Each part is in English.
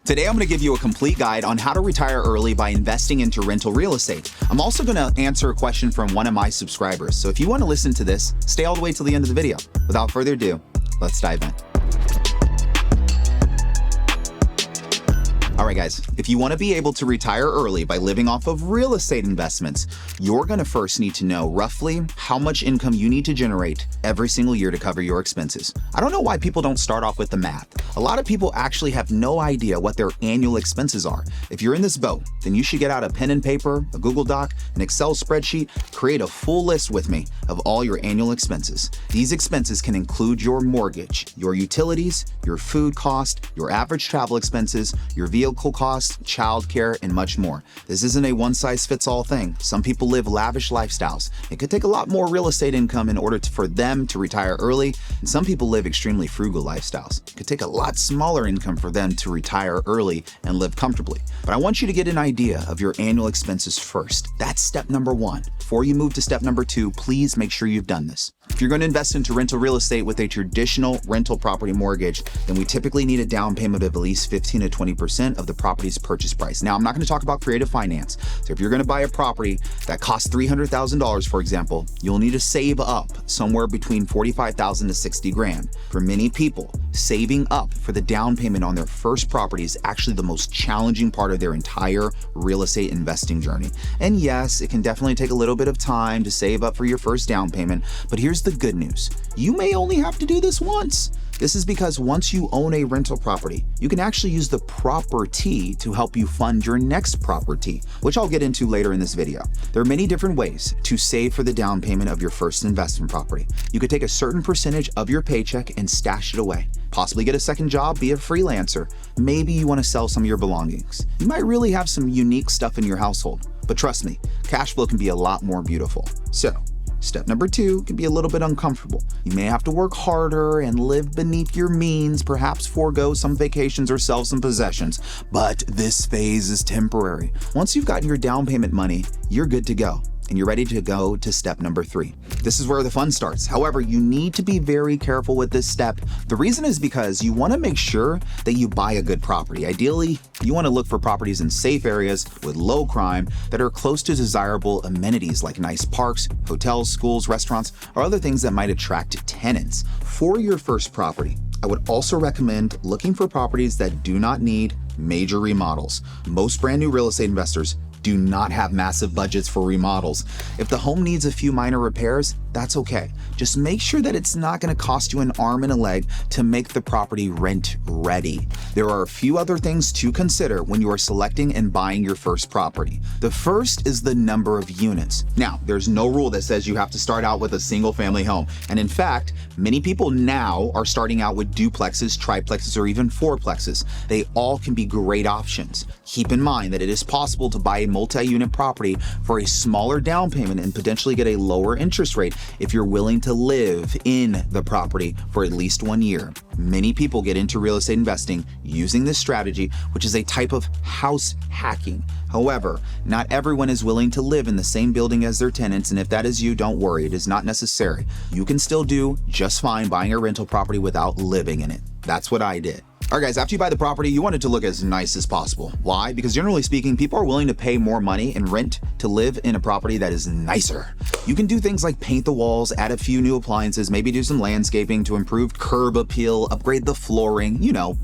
Today, I'm going to give you a complete guide on how to retire early by investing into rental real estate. I'm also going to answer a question from one of my subscribers. So if you want to listen to this, stay all the way till the end of the video. Without further ado, let's dive in. All right, guys, if you want to be able to retire early by living off of real estate investments, you're going to first need to know roughly how much income you need to generate every single year to cover your expenses. I don't know why people don't start off with the math. A lot of people actually have no idea what their annual expenses are. If you're in this boat, then you should get out a pen and paper, a Google Doc, an Excel spreadsheet, create a full list with me of all your annual expenses. These expenses can include your mortgage, your utilities, your food cost, your average travel expenses, your vehicle costs, childcare, and much more. This isn't a one-size-fits-all thing. Some people live lavish lifestyles. It could take a lot more real estate income in order for them to retire early, and some people live extremely frugal lifestyles. It could take a lot smaller income for them to retire early and live comfortably. But I want you to get an idea of your annual expenses first. That's step number one. Before you move to step number two, please make sure you've done this. If you're going to invest into rental real estate with a traditional rental property mortgage, then we typically need a down payment of at least 15 to 20% of the property's purchase price. Now, I'm not going to talk about creative finance. So if you're going to buy a property that costs $300,000, for example, you'll need to save up somewhere between $45,000 to $60,000. For many people, saving up for the down payment on their first property is actually the most challenging part of their entire real estate investing journey. And yes, it can definitely take a little bit of time to save up for your first down payment, but here's the good news. You may only have to do this once. This is because once you own a rental property, you can actually use the property to help you fund your next property, which I'll get into later in this video. There are many different ways to save for the down payment of your first investment property. You could take a certain percentage of your paycheck and stash it away. Possibly get a second job, be a freelancer. Maybe you want to sell some of your belongings. You might really have some unique stuff in your household. But trust me, cash flow can be a lot more beautiful. So, step number two can be a little bit uncomfortable. You may have to work harder and live beneath your means, perhaps forego some vacations or sell some possessions. But this phase is temporary. Once you've gotten your down payment money, you're good to go. And you're ready to go to step number three. This is where the fun starts. However, you need to be very careful with this step. The reason is because you want to make sure that you buy a good property. Ideally, you want to look for properties in safe areas with low crime that are close to desirable amenities like nice parks, hotels, schools, restaurants, or other things that might attract tenants. For your first property, I would also recommend looking for properties that do not need major remodels. Most brand new real estate investors do not have massive budgets for remodels. If the home needs a few minor repairs, that's okay. Just make sure that it's not going to cost you an arm and a leg to make the property rent ready. There are a few other things to consider when you are selecting and buying your first property. The first is the number of units. Now, there's no rule that says you have to start out with a single family home. And in fact, many people now are starting out with duplexes, triplexes, or even fourplexes. They all can be great options. Keep in mind that it is possible to buy a multi-unit property for a smaller down payment and potentially get a lower interest rate if you're willing to live in the property for at least 1 year. Many people get into real estate investing using this strategy, which is a type of house hacking. However, not everyone is willing to live in the same building as their tenants, and if that is you, don't worry, it is not necessary. You can still do just fine buying a rental property without living in it. That's what I did. All right, guys, after you buy the property, you want it to look as nice as possible. Why? Because generally speaking, people are willing to pay more money and rent to live in a property that is nicer. You can do things like paint the walls, add a few new appliances, maybe do some landscaping to improve curb appeal, upgrade the flooring,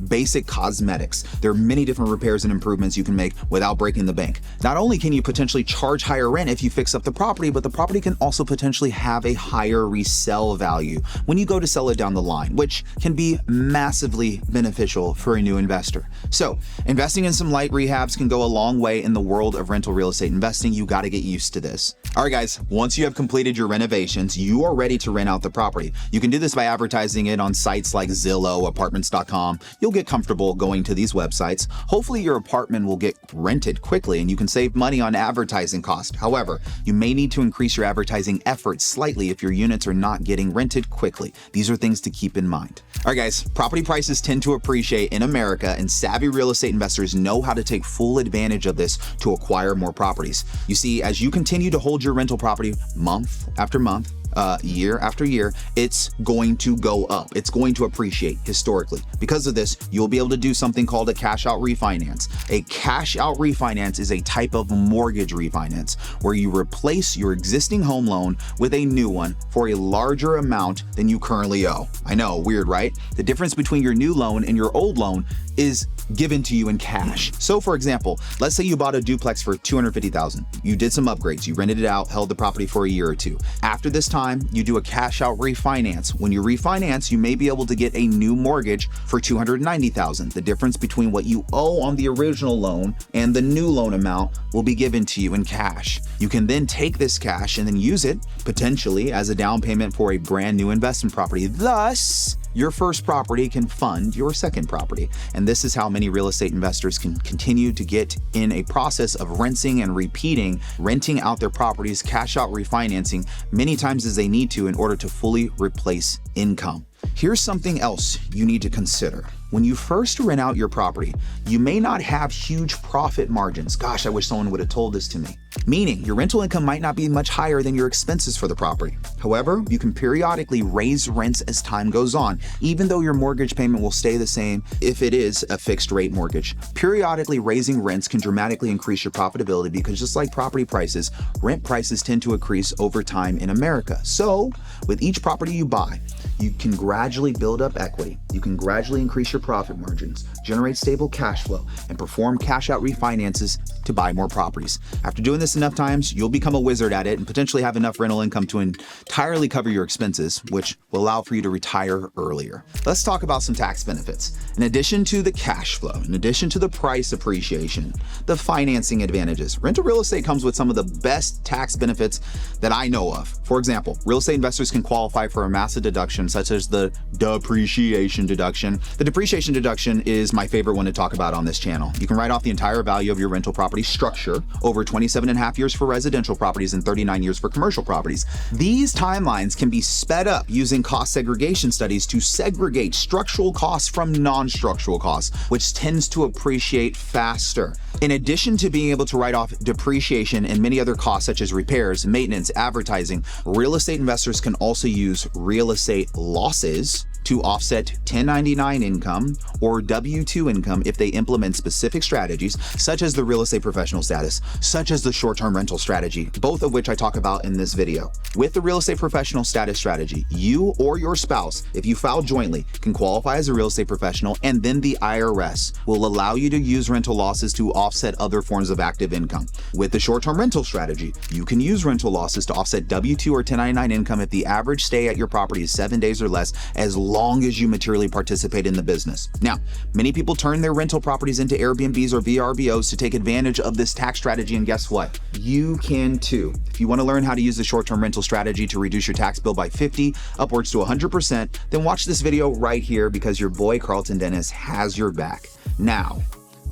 basic cosmetics. There are many different repairs and improvements you can make without breaking the bank. Not only can you potentially charge higher rent if you fix up the property, but the property can also potentially have a higher resale value when you go to sell it down the line, which can be massively beneficial for a new investor. So, investing in some light rehabs can go a long way in the world of rental real estate investing. You got to get used to this. All right, guys, once you have completed your renovations, you are ready to rent out the property. You can do this by advertising it on sites like Zillow, apartments.com. You'll get comfortable going to these websites. Hopefully, your apartment will get rented quickly and you can save money on advertising costs. However, you may need to increase your advertising efforts slightly if your units are not getting rented quickly. These are things to keep in mind. All right, guys, property prices tend to appreciate in America, and savvy real estate investors know how to take full advantage of this to acquire more properties. You see, as you continue to hold your rental property month after month, year after year, it's going to go up. It's going to appreciate historically. Because of this, you'll be able to do something called a cash out refinance. A cash out refinance is a type of mortgage refinance where you replace your existing home loan with a new one for a larger amount than you currently owe. I know, weird, right? The difference between your new loan and your old loan is given to you in cash. So for example, let's say you bought a duplex for $250,000. You did some upgrades, you rented it out, held the property for a year or two. After this time, you do a cash out refinance. When you refinance, you may be able to get a new mortgage for $290,000. The difference between what you owe on the original loan and the new loan amount will be given to you in cash. You can then take this cash and then use it potentially as a down payment for a brand new investment property. Thus, your first property can fund your second property. And this is how many real estate investors can continue to get in a process of rinsing and repeating, renting out their properties, cash out refinancing many times as they need to in order to fully replace income. Here's something else you need to consider. When you first rent out your property, you may not have huge profit margins. Gosh, I wish someone would have told this to me. Meaning your rental income might not be much higher than your expenses for the property. However, you can periodically raise rents as time goes on, even though your mortgage payment will stay the same if it is a fixed rate mortgage. Periodically raising rents can dramatically increase your profitability because just like property prices, rent prices tend to increase over time in America. So with each property you buy, you can gradually build up equity. You can gradually increase your profit margins, generate stable cash flow, and perform cash out refinances to buy more properties. After doing this enough times, you'll become a wizard at it and potentially have enough rental income to entirely cover your expenses, which will allow for you to retire earlier. Let's talk about some tax benefits. In addition to the cash flow, in addition to the price appreciation, the financing advantages, rental real estate comes with some of the best tax benefits that I know of. For example, real estate investors can qualify for a massive deduction such as the depreciation deduction. The depreciation deduction is my favorite one to talk about on this channel. You can write off the entire value of your rental property structure over 27.5 years for residential properties and 39 years for commercial properties. These timelines can be sped up using cost segregation studies to segregate structural costs from non-structural costs, which tends to appreciate faster. In addition to being able to write off depreciation and many other costs such as repairs, maintenance, advertising, real estate investors can also use real estate losses to offset 1099 income or W-2 income if they implement specific strategies, such as the real estate professional status, such as the short-term rental strategy, both of which I talk about in this video. With the real estate professional status strategy, you or your spouse, if you file jointly, can qualify as a real estate professional, and then the IRS will allow you to use rental losses to offset other forms of active income. With the short-term rental strategy, you can use rental losses to offset W-2 or 1099 income if the average stay at your property is 7 days or less, as long as you materially participate in the business. Now, many people turn their rental properties into Airbnbs or VRBOs to take advantage of this tax strategy, and guess what? You can too. If you want to learn how to use the short-term rental strategy to reduce your tax bill by 50 upwards to 100%, then watch this video right here because your boy Karlton Dennis has your back. Now,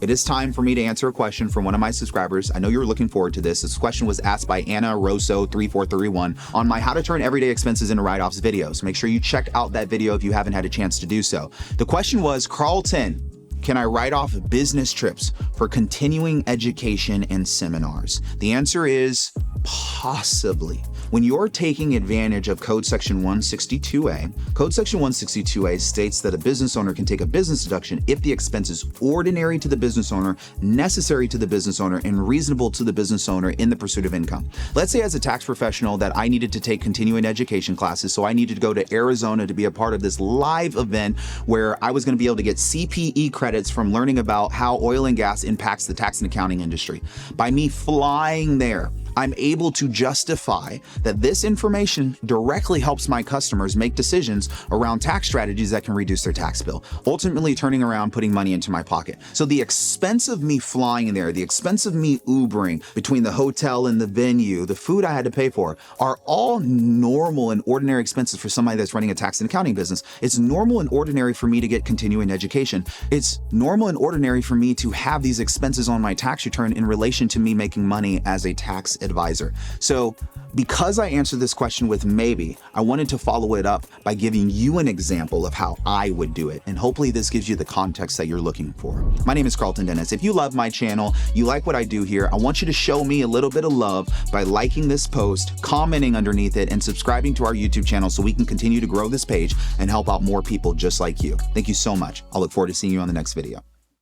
it is time for me to answer a question from one of my subscribers. I know you're looking forward to this. This question was asked by Anna Rosso 3431 on my How to Turn Everyday Expenses into Write-Offs video. So make sure you check out that video if you haven't had a chance to do so. The question was, Karlton, can I write off business trips for continuing education and seminars? The answer is possibly. When you're taking advantage of Code Section 162A, Code Section 162A states that a business owner can take a business deduction if the expense is ordinary to the business owner, necessary to the business owner, and reasonable to the business owner in the pursuit of income. Let's say as a tax professional that I needed to take continuing education classes, so I needed to go to Arizona to be a part of this live event where I was going to be able to get CPE credits from learning about how oil and gas impacts the tax and accounting industry. By me flying there, I'm able to justify that this information directly helps my customers make decisions around tax strategies that can reduce their tax bill, ultimately turning around, putting money into my pocket. So the expense of me flying there, the expense of me Ubering between the hotel and the venue, the food I had to pay for, are all normal and ordinary expenses for somebody that's running a tax and accounting business. It's normal and ordinary for me to get continuing education. It's normal and ordinary for me to have these expenses on my tax return in relation to me making money as a tax advisor. So because I answered this question with maybe, I wanted to follow it up by giving you an example of how I would do it. And hopefully this gives you the context that you're looking for. My name is Karlton Dennis. If you love my channel, you like what I do here, I want you to show me a little bit of love by liking this post, commenting underneath it, and subscribing to our YouTube channel so we can continue to grow this page and help out more people just like you. Thank you so much. I'll look forward to seeing you on the next video.